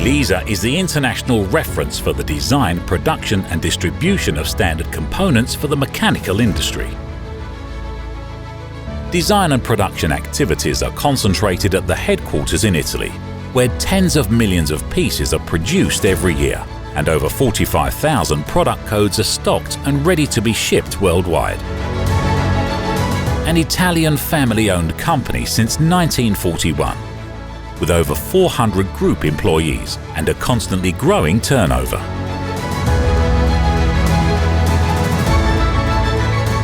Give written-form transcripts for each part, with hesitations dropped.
ELESA is the international reference for the design, production and distribution of standard components for the mechanical industry. Design and production activities are concentrated at the headquarters in Italy, where tens of millions of pieces are produced every year, and over 45,000 product codes are stocked and ready to be shipped worldwide. An Italian family-owned company since 1941, with over 400 group employees and a constantly growing turnover.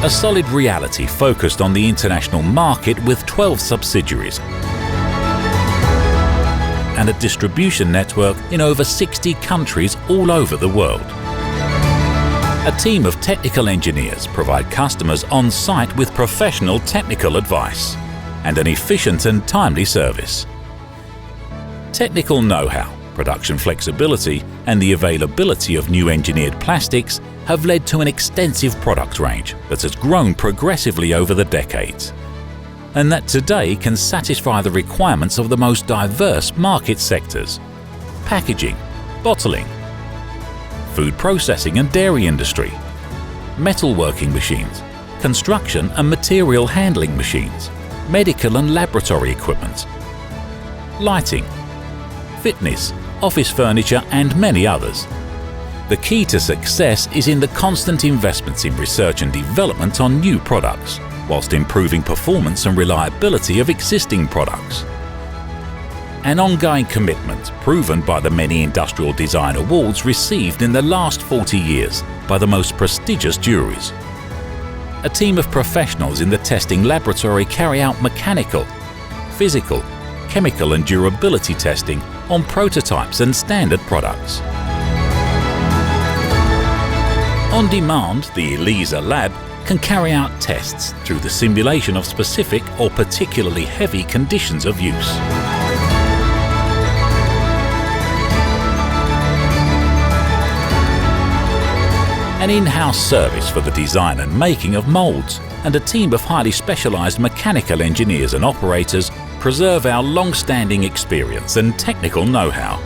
A solid reality focused on the international market with 12 subsidiaries and a distribution network in over 60 countries all over the world. A team of technical engineers provide customers on site with professional technical advice and an efficient and timely service. Technical know-how, production flexibility and the availability of new engineered plastics have led to an extensive product range that has grown progressively over the decades, and that today can satisfy the requirements of the most diverse market sectors: packaging, bottling, food processing and dairy industry, metalworking machines, construction and material handling machines, medical and laboratory equipment, lighting, fitness, office furniture and many others. The key to success is in the constant investments in research and development on new products, whilst improving performance and reliability of existing products. An ongoing commitment proven by the many industrial design awards received in the last 40 years by the most prestigious juries. A team of professionals in the testing laboratory carry out mechanical, physical, chemical and durability testing on prototypes and standard products. On demand, the ELESA lab can carry out tests through the simulation of specific or particularly heavy conditions of use. An in-house service for the design and making of moulds, and a team of highly specialised mechanical engineers and operators preserve our long-standing experience and technical know-how.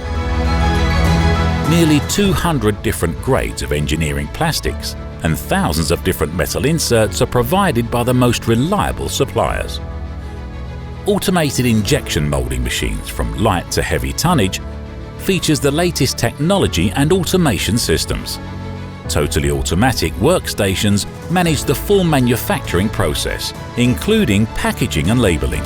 Nearly 200 different grades of engineering plastics and thousands of different metal inserts are provided by the most reliable suppliers. Automated injection moulding machines from light to heavy tonnage features the latest technology and automation systems. Totally automatic workstations manage the full manufacturing process, including packaging and labelling.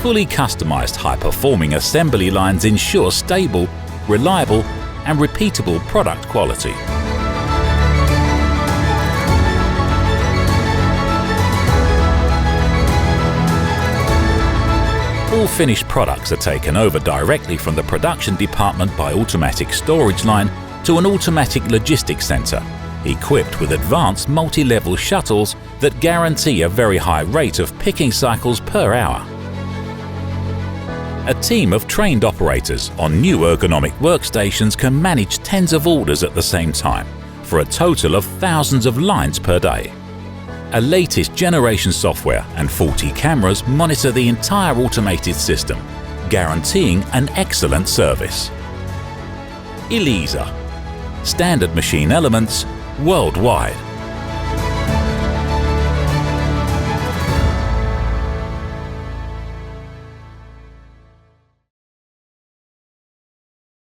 Fully customized high-performing assembly lines ensure stable, reliable and repeatable product quality. All finished products are taken over directly from the production department by automatic storage line to an automatic logistics centre, equipped with advanced multi-level shuttles that guarantee a very high rate of picking cycles per hour. A team of trained operators on new ergonomic workstations can manage tens of orders at the same time, for a total of thousands of lines per day. A latest generation software and 40 cameras monitor the entire automated system, guaranteeing an excellent service. ELESA. Standard machine elements worldwide.